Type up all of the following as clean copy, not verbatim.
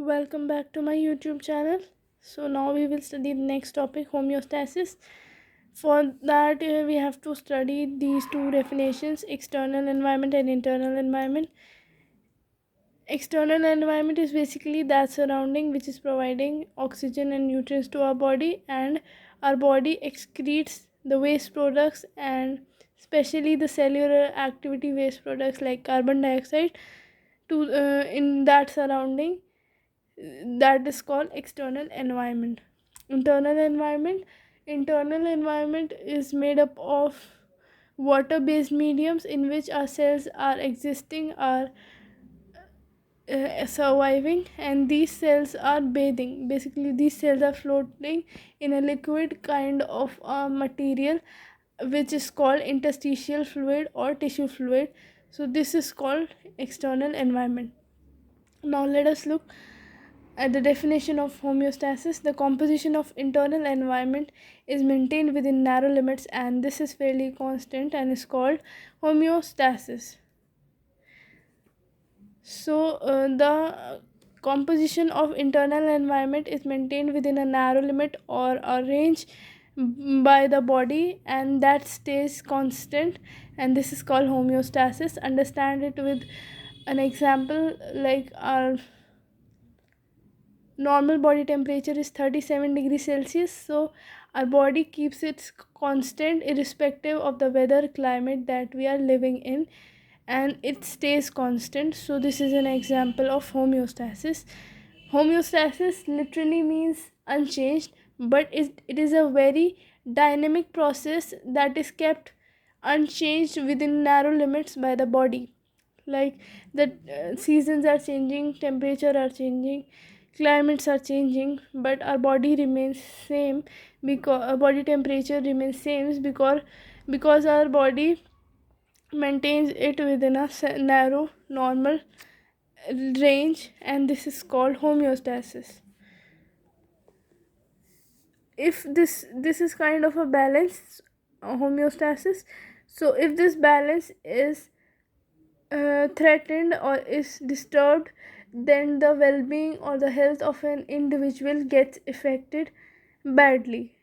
Welcome back to my YouTube channel. So now we will study the next topic, homeostasis. For that we have to study these two definitions, external environment and internal environment. External environment is basically that surrounding which is providing oxygen and nutrients to our body, and our body excretes the waste products, and especially the cellular activity waste products like carbon dioxide to in that surrounding. That is called external environment. Internal environment is made up of water based mediums in which our cells are existing, are surviving, and these cells are bathing. Basically these cells are floating in a liquid kind of material which is called interstitial fluid or tissue fluid. So this is called external environment. Now let us look at the definition of homeostasis. The composition of internal environment is maintained within narrow limits, and this is fairly constant and is called homeostasis. So the composition of internal environment is maintained within a narrow limit or a range by the body, and that stays constant, and this is called homeostasis. Understand it with an example. Like our normal body temperature is 37 degrees Celsius, so our body keeps it constant irrespective of the weather climate that we are living in, and it stays constant. So this is an example of homeostasis. Homeostasis literally means unchanged, but it is a very dynamic process that is kept unchanged within narrow limits by the body. Like the seasons are changing, temperature are changing, climates are changing, but our body remains same, because our body temperature remains same because our body maintains it within a narrow normal range, and this is called homeostasis. If this is kind of a balance, homeostasis. So if this balance is threatened or is disturbed, then the well-being or the health of an individual gets affected badly.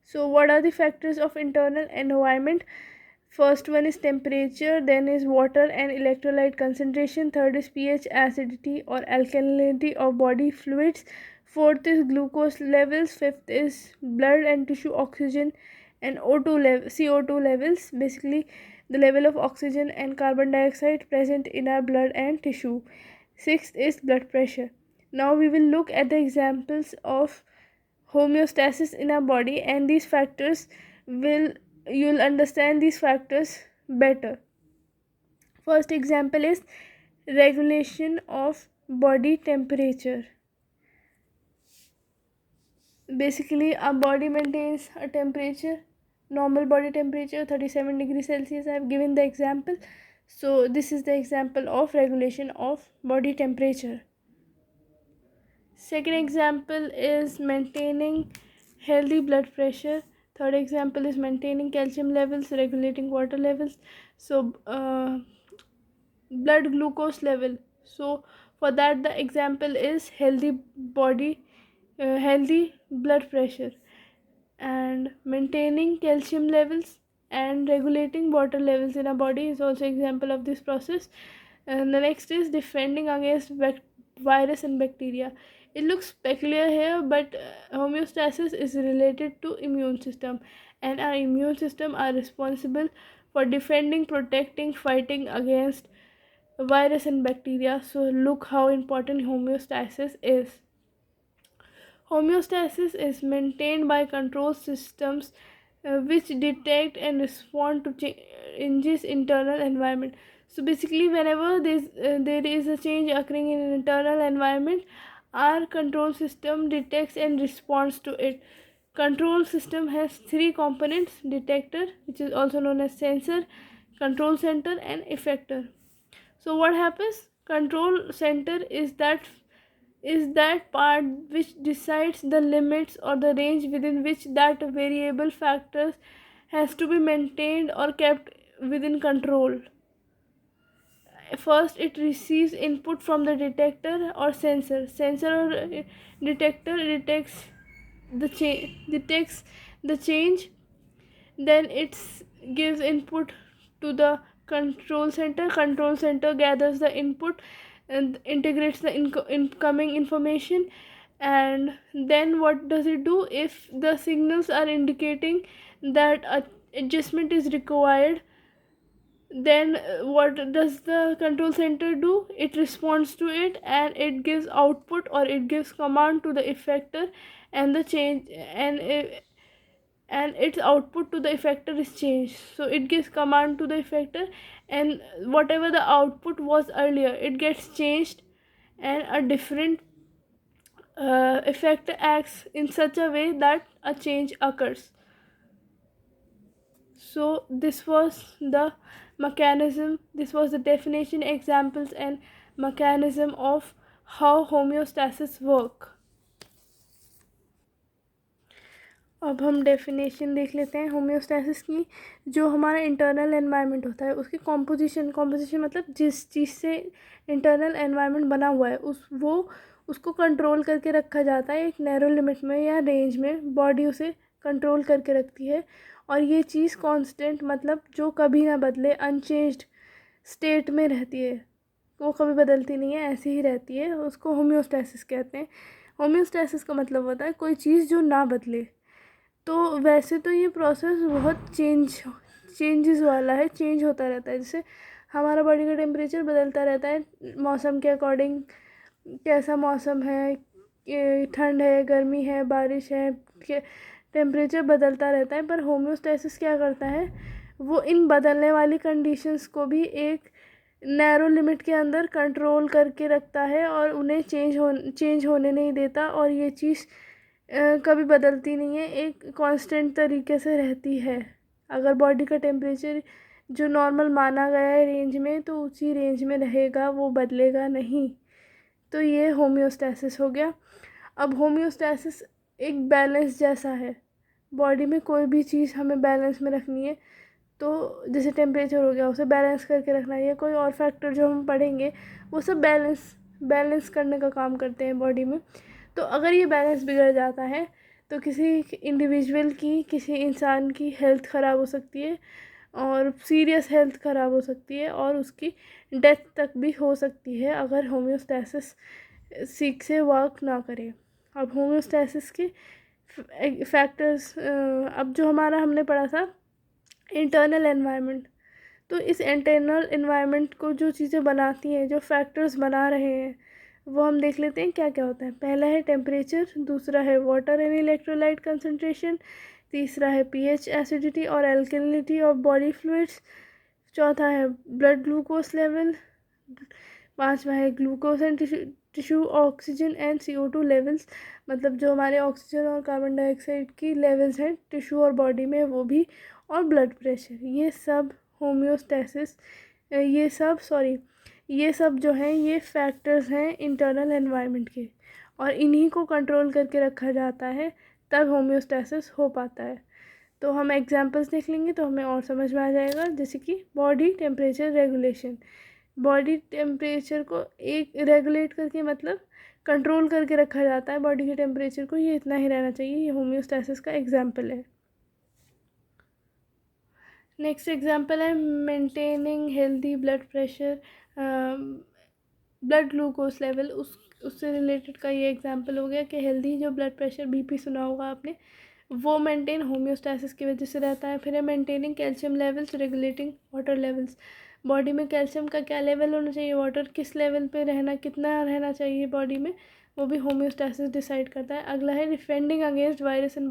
So what are the factors of internal environment? First one is temperature, then is water and electrolyte concentration, third is pH, acidity or alkalinity of body fluids, fourth is glucose levels, fifth is blood and tissue oxygen and CO2 levels, basically the level of oxygen and carbon dioxide present in our blood and tissue. Sixth is blood pressure. Now we will look at the examples of homeostasis in our body, and these factors will you'll understand these factors better. First example is regulation of body temperature. Basically our body maintains a temperature, normal body temperature 37 degrees Celsius. I have given the example. So this is the example of regulation of body temperature. Second example is maintaining healthy blood pressure. Third example is maintaining calcium levels, regulating water levels. So blood glucose level. So for that the example is healthy blood pressure, and maintaining calcium levels and regulating water levels in our body is also example of this process. And the next is defending against virus and bacteria. It looks peculiar here, but homeostasis is related to immune system, and our immune system are responsible for defending, protecting, fighting against virus and bacteria. So look how important homeostasis is. Homeostasis is maintained by control systems which detect and respond to changes in internal environment. So basically whenever there is a change occurring in an internal environment, our control system detects and responds to it. Control system has three components: detector, which is also known as sensor, control center and effector. So what happens? Control center is that part which decides the limits or the range within which that variable factors has to be maintained or kept within control. first it receives input from the detector or sensor or detector detects the change, then it gives input to the control center gathers the input and integrates the incoming information. And then what does it do? If the signals are indicating that a adjustment is required, then what does the control center do? It responds to it and it gives output or it gives command to the effector, and the change and its output to the effector is changed. So it gives command to the effector, and whatever the output was earlier, it gets changed, and a different effector acts in such a way that a change occurs. So this was the definition, examples and mechanism of how homeostasis work. अब हम definition देख लेते हैं homeostasis की। जो हमारा internal environment होता है उसकी कॉम्पोजिशन मतलब जिस चीज़ से इंटरनल एनवायरनमेंट बना हुआ है उसको कंट्रोल करके रखा जाता है एक नैरो लिमिट में या रेंज में। बॉडी उसे कंट्रोल करके रखती है और ये चीज़ कांस्टेंट मतलब जो कभी ना बदले, अनचेंज्ड स्टेट में रहती है, वो कभी बदलती नहीं है, ऐसी ही रहती है, उसको होम्योस्टैसिस कहते हैं। होम्योस्टैसिस का मतलब होता है कोई चीज़ जो ना बदले। तो वैसे तो ये प्रोसेस बहुत चेंजेस वाला है, चेंज होता रहता है। जैसे हमारा बॉडी का टेम्परेचर बदलता रहता है मौसम के अकॉर्डिंग, कैसा मौसम है, ठंड है, गर्मी है, बारिश है, टेम्परेचर बदलता रहता है। पर होम्योस्टैसिस क्या करता है, वो इन बदलने वाली कंडीशंस को भी एक नैरो लिमिट के अंदर कंट्रोल करके रखता है और उन्हें चेंज होने नहीं देता, और ये चीज़ कभी बदलती नहीं है, एक कांस्टेंट तरीके से रहती है। अगर बॉडी का टेम्परेचर जो नॉर्मल माना गया है रेंज में, तो उसी रेंज में रहेगा, वो बदलेगा नहीं। तो ये होम्योस्टैसिस हो गया। अब होम्योस्टैसिस एक बैलेंस जैसा है, बॉडी में कोई भी चीज़ हमें बैलेंस में रखनी है तो जैसे टेम्परेचर हो गया, उसे बैलेंस करके रखना है, या कोई और फैक्टर जो हम पढ़ेंगे वो सब बैलेंस करने का काम करते हैं बॉडी में। तो अगर ये बैलेंस बिगड़ जाता है तो किसी इंडिविजुअल की, किसी इंसान की हेल्थ ख़राब हो सकती है, और सीरियस हेल्थ ख़राब हो सकती है, और उसकी डेथ तक भी हो सकती है अगर होम्योस्टैसिस ठीक से वर्क ना करे। अब होम्योस्टैसिस के फैक्टर्स, अब जो हमारा हमने पढ़ा था इंटरनल एनवायरनमेंट, तो इस इंटरनल एनवायरनमेंट को जो चीज़ें बनाती हैं, जो फैक्टर्स बना रहे हैं, वो हम देख लेते हैं क्या क्या होता है। पहला है टेम्परेचर, दूसरा है वाटर एंड इलेक्ट्रोलाइट कंसंट्रेशन, तीसरा है पीएच, एसिडिटी और एल्कलिनिटी ऑफ बॉडी फ्लूइड्स, चौथा है ब्लड ग्लूकोज लेवल, पांचवा है glucose and tissue oxygen and CO2 levels, मतलब जो हमारे ऑक्सीजन और कार्बन डाइऑक्साइड की लेवल्स हैं टिश्यू और बॉडी में वो भी, और ब्लड प्रेशर। ये सब होम्योस्टैसिस ये सब जो हैं ये फैक्टर्स हैं इंटरनल एनवायरनमेंट के, और इन्हीं को कंट्रोल करके रखा जाता है, तब होम्योस्टैसिस हो पाता है। तो हम एग्जांपल्स देख लेंगे तो हमें और समझ में आ जाएगा। जैसे कि body temperature regulation, body temperature को एक रेगुलेट करके मतलब कंट्रोल करके रखा जाता है बॉडी के टेम्परेचर को, ये इतना ही रहना चाहिए, ये होम्योस्टैसिस का एग्जाम्पल है। नेक्स्ट एग्जाम्पल है maintaining healthy blood pressure, blood glucose level, उससे रिलेटेड का ये एग्जाम्पल हो गया कि हेल्दी जो ब्लड प्रेशर BP सुना होगा आपने, वो मेंटेन होम्योस्टैसिस की वजह से रहता है। फिर है maintaining calcium levels, regulating water levels, body में कैल्शियम का क्या लेवल होना चाहिए, वाटर किस लेवल पे रहना, कितना रहना चाहिए बॉडी में, वो भी होम्योस्टैसिस डिसाइड करता है। अगला है defending against virus and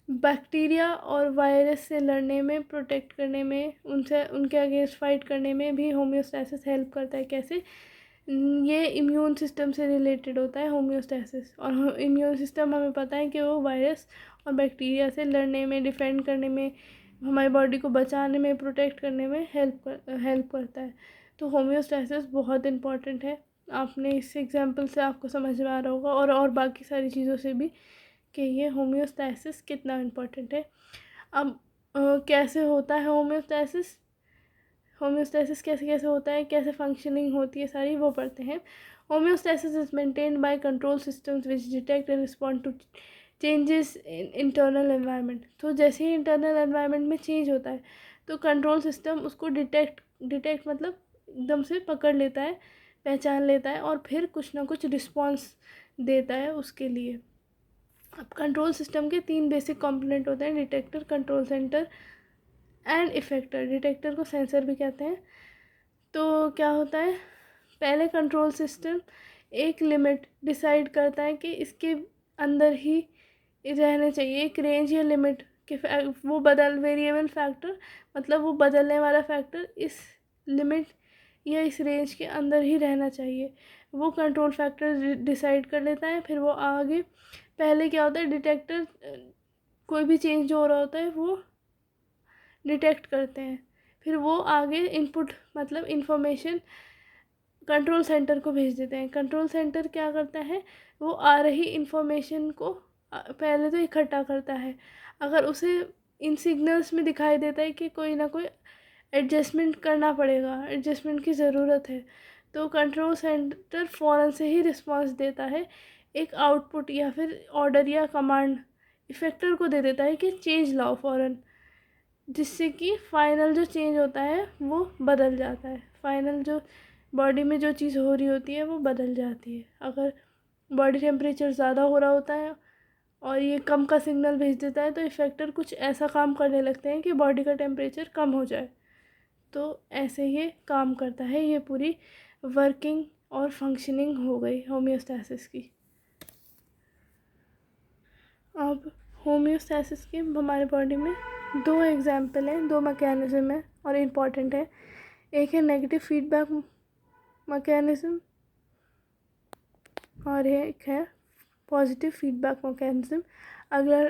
bacteria और वायरस से लड़ने में, प्रोटेक्ट करने में, उनके अगेंस्ट फाइट करने में भी होम्योस्टैसिस हेल्प करता है। कैसे? ये इम्यून सिस्टम से रिलेटेड होता है होम्योस्टैसिस, और इम्यून सिस्टम हमें पता है कि वो वायरस और बैक्टीरिया से लड़ने में, डिफेंड करने में, हमारी बॉडी को बचाने में, प्रोटेक्ट करने में हेल्प करता है। तो होम्योस्टैसिस बहुत इम्पॉर्टेंट है। आपने इस एग्जाम्पल से आपको समझ में आ रहा होगा, और बाकी सारी चीज़ों से भी, कि ये होम्योस्टैसिस कितना इम्पोर्टेंट है। अब कैसे होता है होम्योस्टैसिस? होम्योस्टेसिस कैसे कैसे होता है, कैसे फंक्शनिंग होती है सारी, वो पढ़ते हैं. Homeostasis is maintained by control systems which detect and respond to changes in internal environment. तो जैसे ही इंटरनल एनवायरनमेंट में चेंज होता है तो कंट्रोल सिस्टम उसको डिटेक्ट मतलब एकदम से पकड़ लेता है, पहचान लेता है और फिर कुछ ना कुछ रिस्पॉन्स देता है उसके लिए. अब कंट्रोल सिस्टम के 3 बेसिक कंपोनेंट होते हैं, detector, control centre and effector. Detector को सेंसर भी कहते हैं. तो क्या होता है, पहले कंट्रोल सिस्टम एक लिमिट डिसाइड करता है कि इसके अंदर ही रहने चाहिए, एक रेंज या लिमिट के वो वेरिएबल फैक्टर मतलब वो बदलने वाला फैक्टर इस लिमिट या इस रेंज के अंदर ही रहना चाहिए, वो कंट्रोल फैक्टर डिसाइड कर लेता है. फिर वो आगे, पहले क्या होता है, डिटेक्टर कोई भी चेंज जो हो रहा होता है वो डिटेक्ट करते हैं, फिर वो आगे इनपुट मतलब इंफॉर्मेशन कंट्रोल सेंटर को भेज देते हैं. कंट्रोल सेंटर क्या करता है, वो आ रही इंफॉर्मेशन को पहले तो इकट्ठा करता है. अगर उसे इन सिग्नल्स में दिखाई देता है कि कोई ना कोई एडजस्टमेंट करना पड़ेगा, एडजस्टमेंट की ज़रूरत है, तो कंट्रोल सेंटर फ़ौरन से ही रिस्पांस देता है, एक आउटपुट या फिर ऑर्डर या कमांड इफेक्टर को दे देता है कि चेंज लाओ फ़ौरन, जिससे कि फाइनल जो चेंज होता है वो बदल जाता है. फाइनल जो बॉडी में जो चीज़ हो रही होती है वो बदल जाती है. अगर बॉडी टेम्परेचर ज़्यादा हो रहा होता है और ये कम का सिग्नल भेज देता है तो इफेक्टर कुछ ऐसा काम करने लगते हैं कि बॉडी का टेम्परेचर कम हो जाए. तो ऐसे ये काम करता है. ये पूरी वर्किंग और फंक्शनिंग हो गई होम्योस्टैसिस की. अब होम्योस्टैसिस के हमारे बॉडी में 2 एग्जाम्पल हैं, 2 मैकेनिज़्म हैं और इम्पॉर्टेंट है. एक है नेगेटिव फीडबैक मैकेनिज़्म और एक है पॉजिटिव फीडबैक मैकेनिज़्म. अगला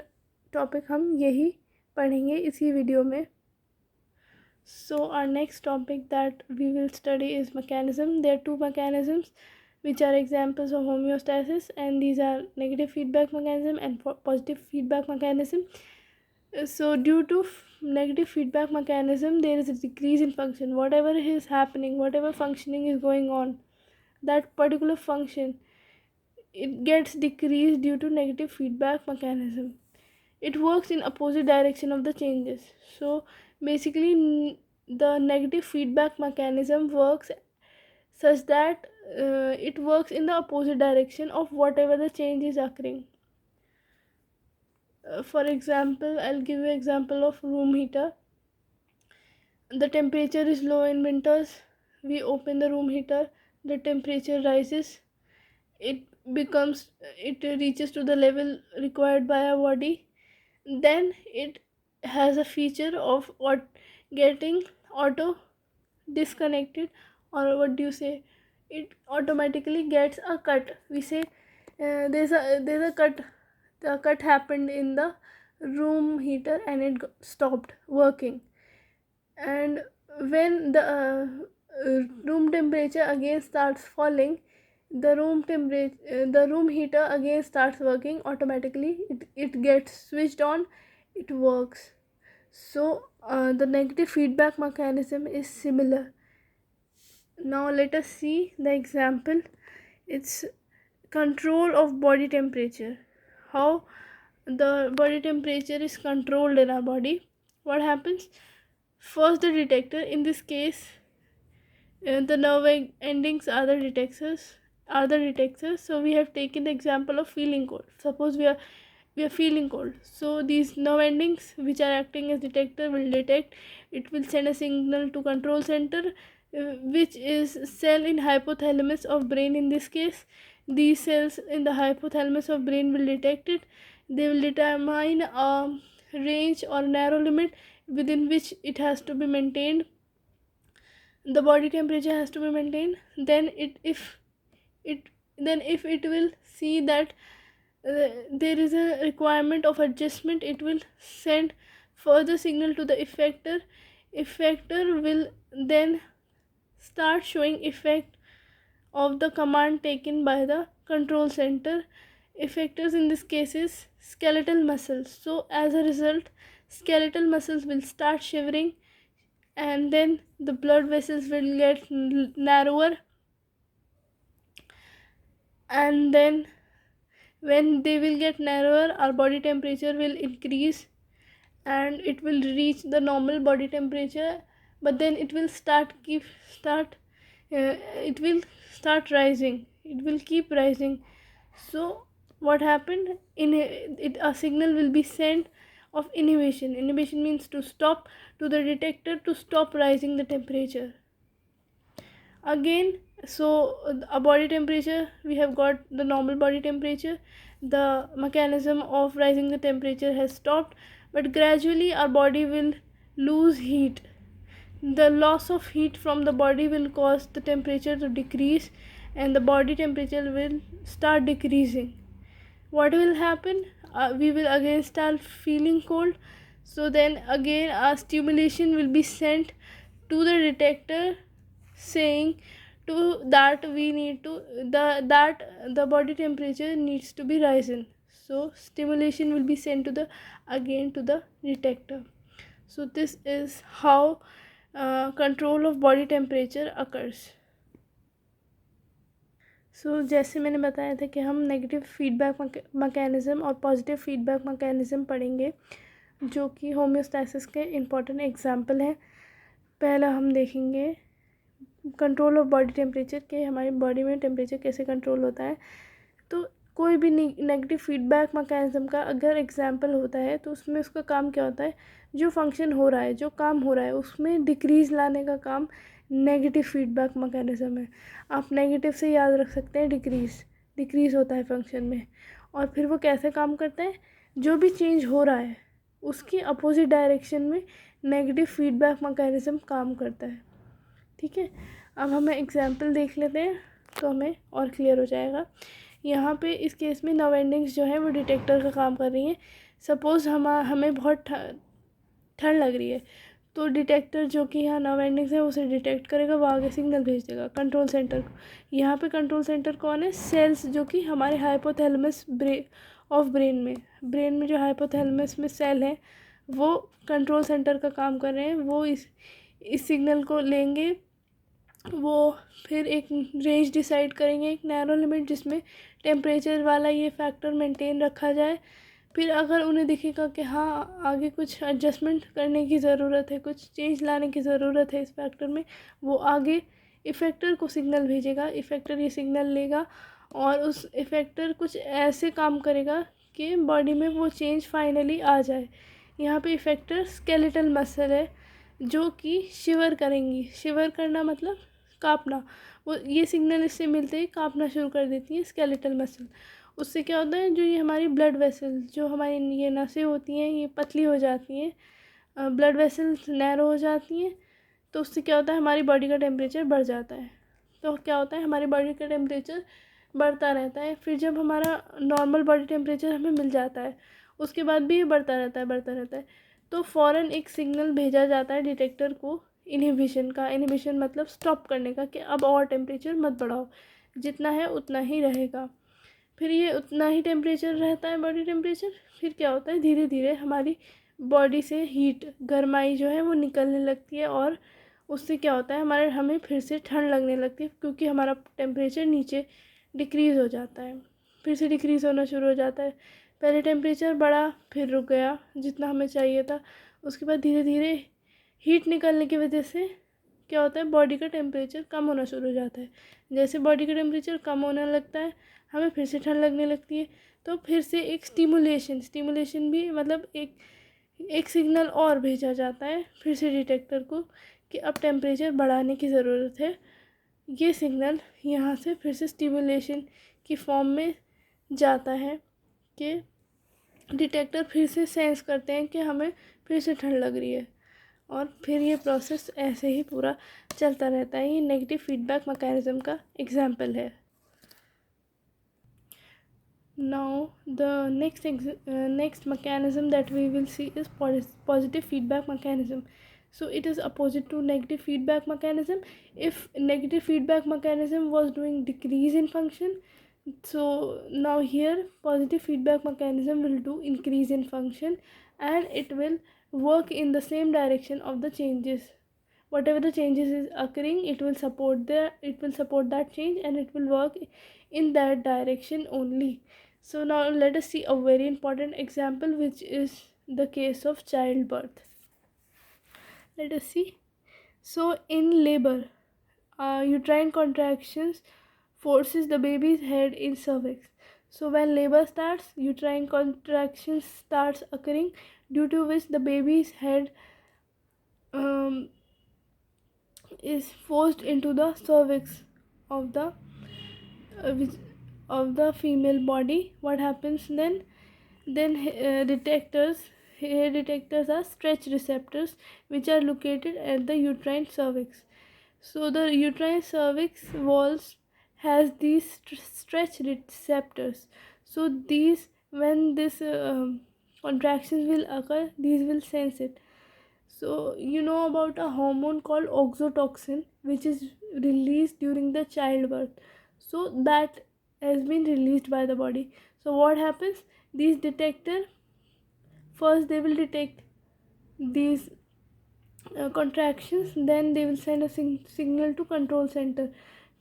टॉपिक हम यही पढ़ेंगे इसी वीडियो में. So our next topic that we will study is mechanism. There are 2 mechanisms which are examples of homeostasis, and these are negative feedback mechanism and positive feedback mechanism. So due to negative feedback mechanism, there is a decrease in function. Whatever is happening, whatever functioning is going on, that particular function, it gets decreased due to negative feedback mechanism. It works in opposite direction of the changes. So basically the negative feedback mechanism works such that it works in the opposite direction of whatever the change is occurring. For example, I'll give you example of room heater. The temperature is low in winters. We open the room heater, the temperature rises, it reaches to the level required by our body. Then it has a feature of getting auto disconnected, or what do you say, it automatically gets a cut. We say there's a cut, the cut happened in the room heater and it stopped working. And when the room temperature again starts falling, the room heater again starts working automatically. It gets switched on, it works. So the negative feedback mechanism is similar. Now let us see the example. It's control of body temperature. How the body temperature is controlled in our body. What happens? First, the detector, in this case the nerve endings are the detectors. So we have taken the example of feeling cold. Suppose we are feeling cold, so these nerve endings which are acting as detector will detect. It will send a signal to control center, which is cell in hypothalamus of brain. In this case, these cells in the hypothalamus of brain will detect it. They will determine a range or narrow limit within which it has to be maintained, the body temperature has to be maintained. Then if it will see that there is a requirement of adjustment, it will send further signal to the effector will then start showing effect of the command taken by the control center. Effectors in this case is skeletal muscles. So as a result, skeletal muscles will start shivering and then the blood vessels will get narrower, and then when they will get narrower, our body temperature will increase and it will reach the normal body temperature, but then it will start it will start rising, it will keep rising. So what happened, in it, a signal will be sent of inhibition. Inhibition means to stop, to the detector, to stop rising the temperature again. So a body temperature, we have got the normal body temperature, the mechanism of rising the temperature has stopped, but gradually our body will lose heat. The loss of heat from the body will cause the temperature to decrease, and the body temperature will start decreasing. What will happen, we will again start feeling cold. So then again a stimulation will be sent to the detector, saying to that we need to that the body temperature needs to be risen. So stimulation will be sent to the again to the detector. So this is how control of body temperature occurs. सो जैसे मैंने बताया था कि हम negative feedback mechanism और positive feedback mechanism पढ़ेंगे, जो कि होम्योस्टैसिस के इम्पॉर्टेंट एग्जांपल हैं. पहला हम देखेंगे कंट्रोल ऑफ बॉडी टेम्परेचर, कि हमारी बॉडी में टेम्परेचर कैसे कंट्रोल होता है. तो कोई भी नेगेटिव फीडबैक मैकेनिज़्म का अगर एग्जांपल होता है तो उसमें उसका काम क्या होता है, जो फंक्शन हो रहा है, जो काम हो रहा है, उसमें डिक्रीज़ लाने का काम नेगेटिव फीडबैक मैकेनिज़्म है. आप नेगेटिव से याद रख सकते हैं डिक्रीज़ होता है फंक्शन में. और फिर वो कैसे काम करता है, जो भी चेंज हो रहा है उसकी अपोजिट डायरेक्शन में नेगेटिव फीडबैक मैकेनिज़्म काम करता है. ठीक है, अब हमें एग्जांपल देख लेते हैं तो हमें और क्लियर हो जाएगा. यहाँ पे इस केस में नर्व एंडिंग्स जो है वो डिटेक्टर का काम कर रही हैं. सपोज़ हमें बहुत ठंड लग रही है, तो डिटेक्टर जो कि यहाँ नर्व एंडिंग्स है उसे डिटेक्ट करेगा, वो आगे सिग्नल भेज देगा कंट्रोल सेंटर को. यहाँ पे कंट्रोल सेंटर कौन है, सेल्स जो कि हमारे हाइपोथैलेमस ऑफ ब्रेन में जो हाइपोथैलेमस में सेल है वो कंट्रोल सेंटर का काम कर रहे हैं. वो इस सिग्नल को लेंगे, वो फिर एक रेंज डिसाइड करेंगे, एक नैरो लिमिट जिसमें टेम्परेचर वाला ये फैक्टर मेंटेन रखा जाए. फिर अगर उन्हें दिखेगा कि हाँ आगे कुछ एडजस्टमेंट करने की ज़रूरत है, कुछ चेंज लाने की ज़रूरत है इस फैक्टर में, वो आगे इफ़ेक्टर को सिग्नल भेजेगा. इफ़ेक्टर ये सिग्नल लेगा और उस इफ़ेक्टर कुछ ऐसे काम करेगा कि बॉडी में वो चेंज फाइनली आ जाए. यहाँ पे इफ़ेक्टर स्केलेटल मसल है जो कि शिवर करेंगी. शिवर करना मतलब काँपना. वो ये सिग्नल इससे मिलते ही काँपना शुरू कर देती है स्केलेटल मसल. उससे क्या होता है, जो ये हमारी ब्लड वेसल, जो हमारी ये नसें होती हैं, ये पतली हो जाती हैं, ब्लड वेसल्स नैरो हो जाती हैं. तो उससे क्या होता है, हमारी बॉडी का टेम्परेचर बढ़ जाता है. तो क्या होता है, हमारी बॉडी का टेम्परेचर बढ़ता रहता है. फिर जब हमारा नॉर्मल बॉडी टेम्परेचर हमें मिल जाता है, उसके बाद भी ये बढ़ता रहता है. तो फ़ौरन एक सिग्नल भेजा जाता है डिटेक्टर को इनहिबिशन का. इनहिबिशन मतलब स्टॉप करने का, कि अब और टेम्परेचर मत बढ़ाओ, जितना है उतना ही रहेगा. फिर ये उतना ही टेम्परेचर रहता है बॉडी टेम्परेचर. फिर क्या होता है, धीरे धीरे हमारी बॉडी से हीट, गर्माई जो है वो निकलने लगती है, और उससे क्या होता है, हमें फिर से ठंड लगने लगती है, क्योंकि हमारा टेम्परेचर नीचे डिक्रीज़ हो जाता है, फिर से डिक्रीज़ होना शुरू हो जाता है. पहले टेम्परेचर बढ़ा, फिर रुक गया जितना हमें चाहिए था. उसके बाद धीरे धीरे हीट निकलने की वजह से क्या होता है, बॉडी का टेम्परेचर कम होना शुरू हो जाता है. जैसे बॉडी का टेम्परेचर कम होने लगता है, हमें फिर से ठंड लगने लगती है. तो फिर से एक स्टिमुलेशन भी मतलब एक सिग्नल और भेजा जाता है फिर से डिटेक्टर को, कि अब टेम्परेचर बढ़ाने की ज़रूरत है. ये सिग्नल यहाँ से फिर से स्टिमुलेशन की फॉर्म में जाता है, कि डिटेक्टर फिर से सेंस करते हैं कि हमें फिर से ठंड लग रही है. और फिर ये प्रोसेस ऐसे ही पूरा चलता रहता है. ये नेगेटिव फीडबैक मैकेनिज़्म का एग्जांपल है. Now the next mechanism that we will see is positive feedback mechanism. So it is opposite to negative feedback mechanism. If negative feedback mechanism was doing decrease in function, so now here positive feedback mechanism will do increase in function, and it will work in the same direction of the changes. whatever the changes is occurring, it will support that change, and it will work in that direction only. So now let us see a very important example, which is the case of childbirth. Let us see. So in labor, uterine contractions forces the baby's head in cervix. So when labor starts, uterine contractions starts occurring, due to which the baby's head um, is forced into the cervix of the which, of the female body. What happens then? Then hair detectors are stretch receptors, which are located at the uterine cervix. So the uterine cervix walls has these stretch receptors. So these, when this contractions will occur, these will sense it. So you know about a hormone called oxytocin, which is released during the childbirth. So that has been released by the body. So what happens? These detector, first they will detect these contractions, then they will send a signal to control center.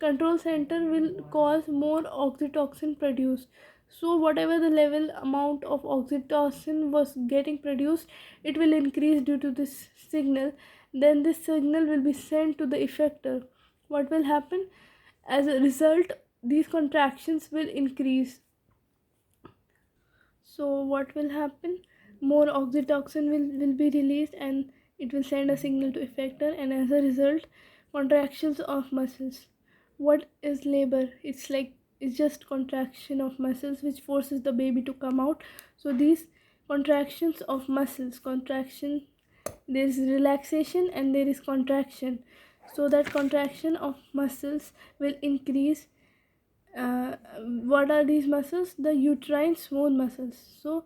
Control center will cause more oxytocin produced. So whatever the level amount of oxytocin was getting produced, it will increase due to this signal. Then this signal will be sent to the effector. What will happen? As a result, these contractions will increase. So what will happen? More oxytocin will be released, and it will send a signal to effector, and as a result, contractions of muscles. What is labor? It's just contraction of muscles which forces the baby to come out. So these contractions of muscles, contraction, there is relaxation and there is contraction. So that contraction of muscles will increase. uh, what are these muscles? The uterine smooth muscles. So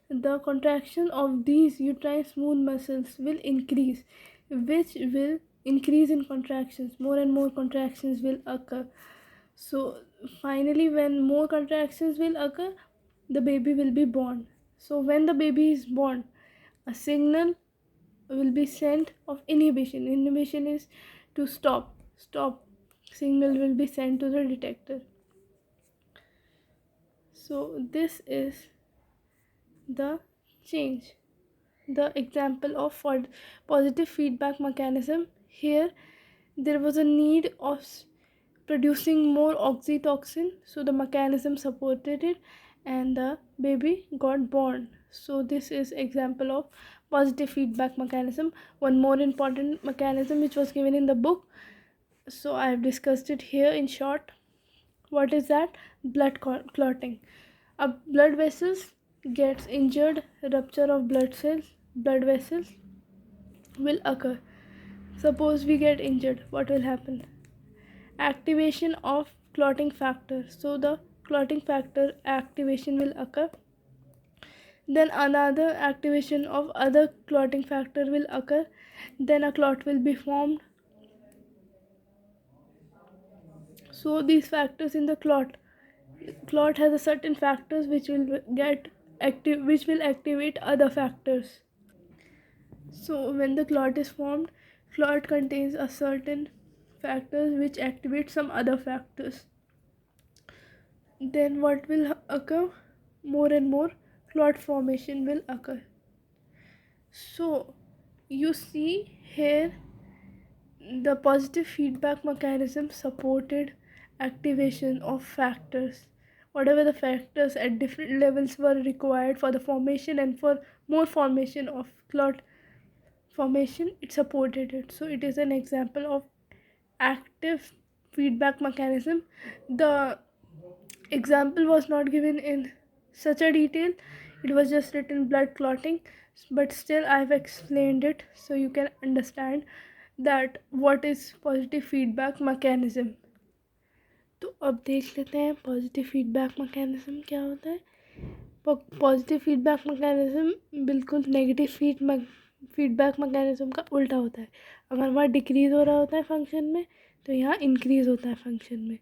the contraction of these uterine smooth muscles will increase, which will increase in contractions. More and more contractions will occur. So finally, when more contractions will occur, the baby will be born. So when the baby is born, a signal will be sent of inhibition. Inhibition is to stop. Signal will be sent to the detector. So this is the change. The example of for positive feedback mechanism. Here there was a need of producing more oxytocin, so the mechanism supported it, and the baby got born. So this is example of positive feedback mechanism. One more important mechanism which was given in the book, so I have discussed it here in short. What is that? Blood clotting. A blood vessels gets injured, rupture of blood vessels will occur. Suppose we get injured, what will happen? Activation of clotting factor. So the clotting factor activation will occur. Then another activation of other clotting factor will occur. Then a clot will be formed. So these factors in the clot has a certain factors which will get active, which will activate other factors. So when the clot is formed, clot contains a certain factors which activate some other factors. Then what will occur? More and more clot formation will occur. So you see here, the positive feedback mechanism supported activation of factors. Whatever the factors at different levels were required for the formation and for more formation of clot formation, it supported it. So it is an example of active feedback mechanism. The example was not given in such a detail, it was just written blood clotting, but still I've explained it so you can understand that what is positive feedback mechanism. तो अब देख लेते हैं positive feedback mechanism क्या होता है. Positive feedback mechanism बिल्कुल negative feedback mechanism का उल्टा होता है. अगर वहाँ डिक्रीज़ हो रहा होता है फंक्शन में, तो यहाँ इंक्रीज़ होता है फंक्शन में.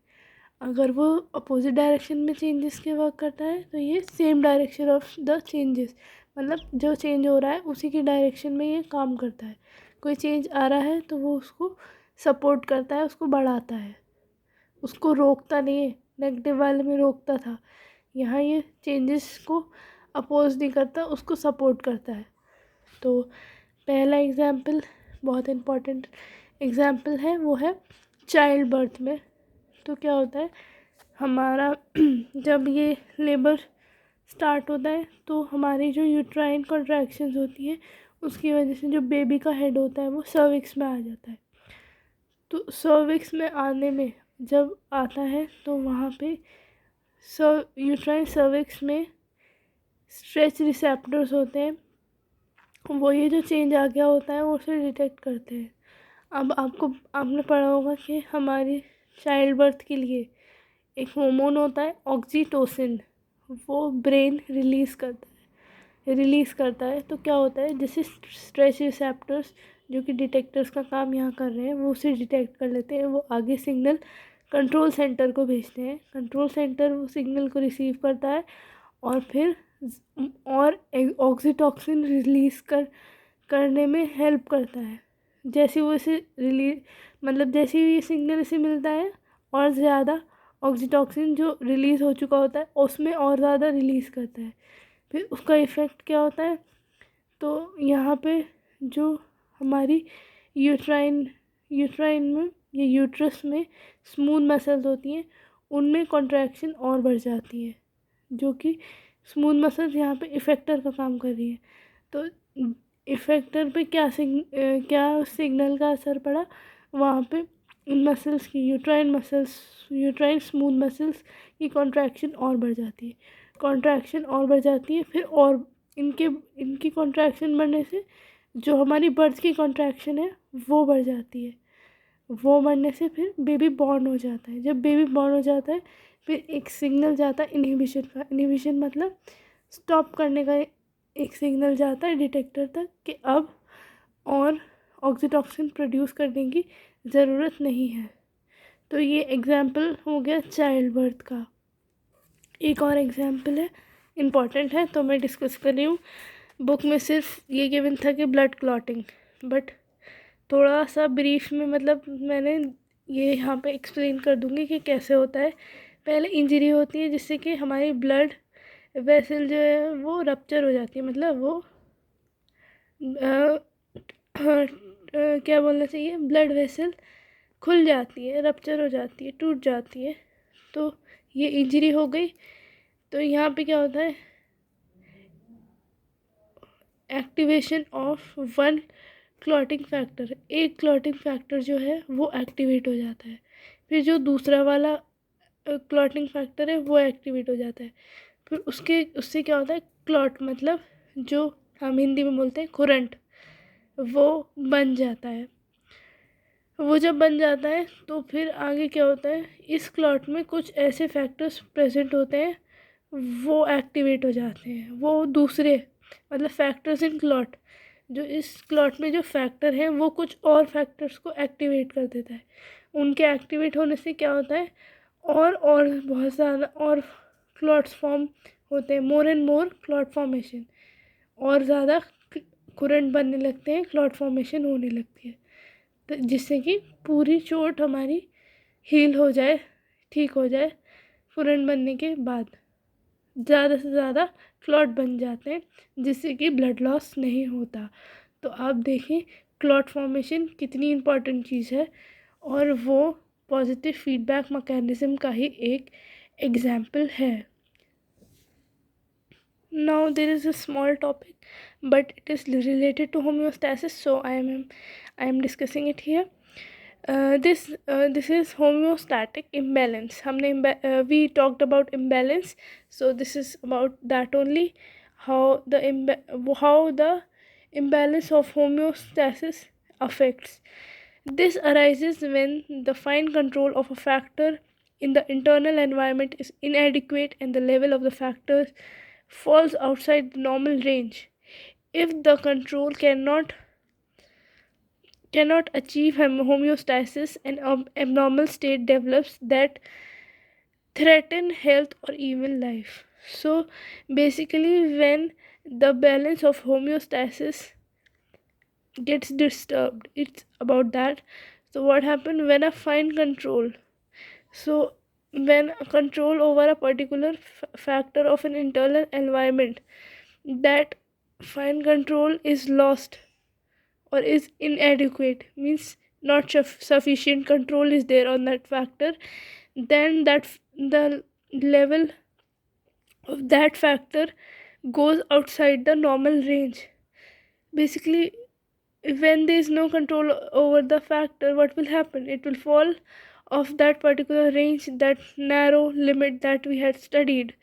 अगर वो अपोजिट डायरेक्शन में चेंजेस के वर्क करता है, तो ये same direction of the changes, मतलब जो चेंज हो रहा है उसी की डायरेक्शन में ये काम करता है. कोई चेंज आ रहा है तो वो उसको सपोर्ट करता है, उसको बढ़ाता है, उसको रोकता नहीं है। नेगेटिव वाले में रोकता था, यहाँ ये चेंजेस को अपोज नहीं करता, उसको सपोर्ट करता है। तो पहला एग्जाम्पल, बहुत इम्पोर्टेंट एग्जाम्पल है, वो है चाइल्ड बर्थ में। तो क्या होता है हमारा जब ये लेबर स्टार्ट होता है तो हमारी जो यूट्राइन कॉन्ट्रैक्शंस होती है उसकी वजह से जो बेबी का हेड होता है वो सर्विक्स में आ जाता है। तो सर्विक्स में आने में जब आता है तो वहाँ पे यूट्राइन सर्विक्स में स्ट्रेच रिसेप्टर्स होते हैं, वो ये जो चेंज आ गया होता है वो उसे डिटेक्ट करते हैं। अब आपने पढ़ा होगा कि हमारी चाइल्ड बर्थ के लिए एक हार्मोन होता है ऑक्सीटोसिन, वो ब्रेन रिलीज़ करता है। तो क्या होता है, जैसे स्ट्रेच रिसेप्टर्स जो कि डिटेक्टर्स का काम यहाँ कर रहे हैं वो उसे डिटेक्ट कर लेते हैं, वो आगे सिग्नल कंट्रोल सेंटर को भेजते हैं, कंट्रोल सेंटर वो सिग्नल को रिसीव करता है और फिर और ऑक्सीटोसिन रिलीज़ करने में हेल्प करता है। जैसे वो इसे रिलीज मतलब जैसे ही ये सिग्नल इसे मिलता है और ज़्यादा ऑक्सीटोसिन जो रिलीज़ हो चुका होता है उसमें और ज़्यादा रिलीज़ करता है। फिर उसका इफ़ेक्ट क्या होता है, तो यहाँ पे जो हमारी यूट्राइन में या यूट्रस में स्मूथ मसल्स होती हैं उनमें कॉन्ट्रैक्शन और बढ़ जाती है, जो कि स्मूथ मसल्स यहाँ पे इफ़ेक्टर का काम कर रही है। तो इफ़ेक्टर पे क्या सिग्नल का असर पड़ा, वहाँ पे इन मसल्स की यूट्राइन स्मूथ मसल्स की कॉन्ट्रैक्शन और बढ़ जाती है, फिर और इनकी कॉन्ट्रैक्शन बढ़ने से जो हमारी बर्थ की कॉन्ट्रैक्शन है वो बढ़ जाती है, वो बढ़ने से फिर बेबी बॉर्न हो जाता है। जब बेबी बॉर्न हो जाता है फिर एक सिग्नल जाता है इनहिबिशन का, इनहिबिशन मतलब स्टॉप करने का एक सिग्नल जाता है डिटेक्टर तक कि अब और ऑक्सीटोसिन प्रोड्यूस करने की ज़रूरत नहीं है। तो ये एग्जाम्पल हो गया चाइल्ड बर्थ का। एक और एग्जाम्पल है, इम्पॉर्टेंट है तो मैं डिस्कस कर रही हूँ। बुक में सिर्फ ये गिवन था कि ब्लड क्लॉटिंग, बट थोड़ा सा ब्रीफ में मतलब मैंने ये यहाँ पे एक्सप्लेन कर दूँगी कि कैसे होता है। पहले इंजरी होती है जिससे कि हमारी ब्लड वेसल जो है वो रप्चर हो जाती है, मतलब वो क्या बोलना चाहिए, ब्लड वेसल खुल जाती है, रप्चर हो जाती है, टूट जाती है। तो ये इंजरी हो गई। तो यहाँ पे क्या होता है, activation of one clotting factor, एक क्लॉटिंग फैक्टर जो है वो एक्टिवेट हो जाता है, फिर जो दूसरा वाला क्लॉटिंग फैक्टर है वो एक्टिवेट हो जाता है, फिर उससे क्या होता है, क्लॉट मतलब जो हम हिंदी में बोलते हैं खुरंट, वो बन जाता है। वो जब बन जाता है तो फिर आगे क्या होता है, इस क्लॉट में कुछ ऐसे फैक्टर्स प्रेजेंट होते हैं वो एक्टिवेट हो जाते हैं, वो दूसरे मतलब फैक्टर्स इन क्लॉट, जो इस क्लॉट में जो फैक्टर हैं वो कुछ और फैक्टर्स को एक्टिवेट कर देता है। उनके एक्टिवेट होने से क्या होता है, और बहुत ज़्यादा और क्लॉट्स फॉर्म होते हैं, more and more clot formation, और ज़्यादा कुरेंट बनने लगते हैं, क्लॉट फॉर्मेशन होने लगती है, तो जिससे कि पूरी चोट हमारी हील हो जाए, ठीक हो जाए। कुरेंट बनने के बाद ज़्यादा से ज़्यादा क्लॉट बन जाते हैं जिससे कि ब्लड लॉस नहीं होता। तो आप देखें क्लॉट फॉर्मेशन कितनी इम्पॉर्टेंट चीज़ है, और वो पॉजिटिव फीडबैक मैकेनिज्म का ही एक एग्जाम्पल है। Now there is a small topic but it is related to homeostasis, so I am discussing it here. This is homeostatic imbalance. We talked about imbalance, so this is about that only, how the imbalance of homeostasis affects. This arises when the fine control of a factor in the internal environment is inadequate and the level of the factors falls outside the normal range. If the control cannot achieve homeostasis, an abnormal state develops that threaten health or even life. So basically when the balance of homeostasis gets disturbed. It's about that. So what happened when I find control? So when control over a particular factor of an internal environment, that fine control is lost or is inadequate, means not sufficient control is there on that factor, then the level of that factor goes outside the normal range. Basically, when there is no control over the factor, what will happen? It will fall off that particular range, that narrow limit that we had studied.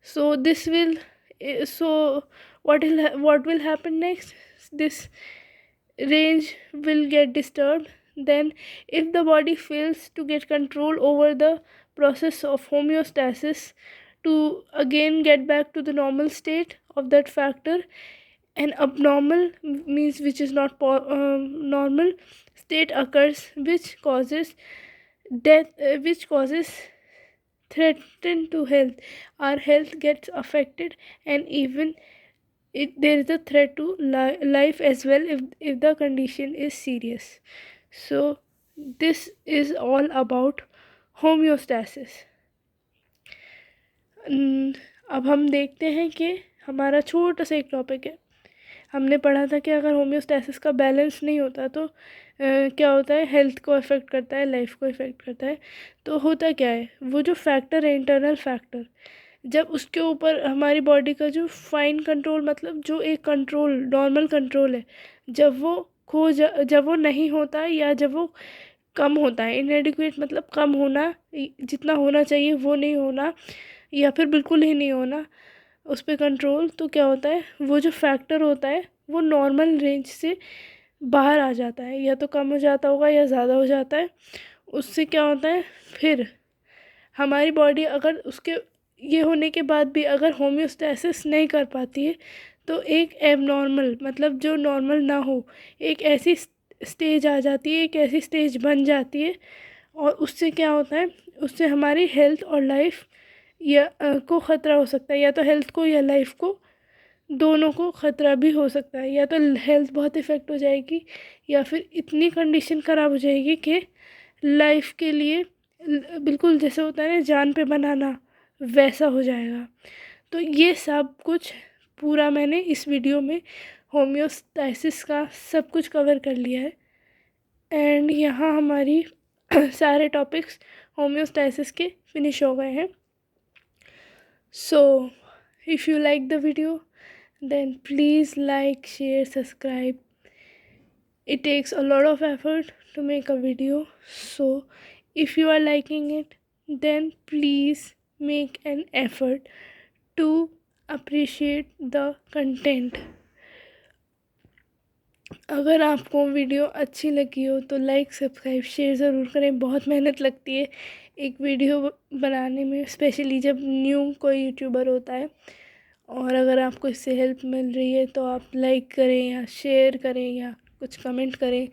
So this will so what will happen next? This range will get disturbed. Then if the body fails to get control over the process of homeostasis to again get back to the normal state of that factor, an abnormal, means which is not normal state occurs, which causes death, which causes threaten to health. Our health gets affected, and even there is a threat to life as well if the condition is serious. So this is all about homeostasis. अब हम देखते हैं कि हमारा छोटा सा एक topic है। हमने पढ़ा था कि अगर होम्योस्टैसिस का बैलेंस नहीं होता तो क्या होता है, हेल्थ को अफेक्ट करता है, लाइफ को अफेक्ट करता है। तो होता क्या है, वो जो फैक्टर है इंटरनल फैक्टर, जब उसके ऊपर हमारी बॉडी का जो फाइन कंट्रोल, मतलब जो एक कंट्रोल नॉर्मल कंट्रोल है, जब वो जब वो नहीं होता है या जब वो कम होता है, इनएडिक्वेट मतलब कम होना, जितना होना चाहिए वो नहीं होना, या फिर बिल्कुल ही नहीं होना उस पर कंट्रोल, तो क्या होता है, वो जो फैक्टर होता है वो नॉर्मल रेंज से बाहर आ जाता है, या तो कम हो जाता होगा या ज़्यादा हो जाता है। उससे क्या होता है, फिर हमारी बॉडी अगर उसके ये होने के बाद भी अगर होम्योस्टैसिस नहीं कर पाती है, तो एक एबनॉर्मल, मतलब जो नॉर्मल ना हो, एक ऐसी स्टेज आ जाती है, एक ऐसी स्टेज बन जाती है, और उससे क्या होता है, उससे हमारी हेल्थ और लाइफ या को ख़तरा हो सकता है, या तो हेल्थ को या लाइफ को, दोनों को ख़तरा भी हो सकता है। या तो हेल्थ बहुत इफ़ेक्ट हो जाएगी, या फिर इतनी कंडीशन ख़राब हो जाएगी कि लाइफ के लिए बिल्कुल जैसे होता है ना जान पे बनाना, वैसा हो जाएगा। तो ये सब कुछ पूरा मैंने इस वीडियो में होम्योस्टैसिस का सब कुछ कवर कर लिया है। एंड यहाँ हमारी सारे टॉपिक्स होम्योस्टैसिस के फिनिश हो गए हैं। So if you like the video, then please like, share, subscribe. It takes a lot of effort to make a video, so if you are liking it, then please make an effort to appreciate the content. अगर आपको video अच्छी लगी हो तो like, subscribe, share ज़रूर करें। बहुत मेहनत लगती है एक वीडियो बनाने में, स्पेशली जब न्यू कोई यूट्यूबर होता है। और अगर आपको इससे हेल्प मिल रही है तो आप लाइक करें या शेयर करें या कुछ कमेंट करें।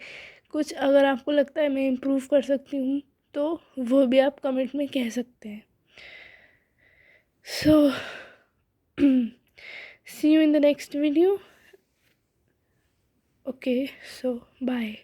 कुछ अगर आपको लगता है मैं इम्प्रूव कर सकती हूँ तो वो भी आप कमेंट में कह सकते हैं। So see you in the next video. Okay, so bye.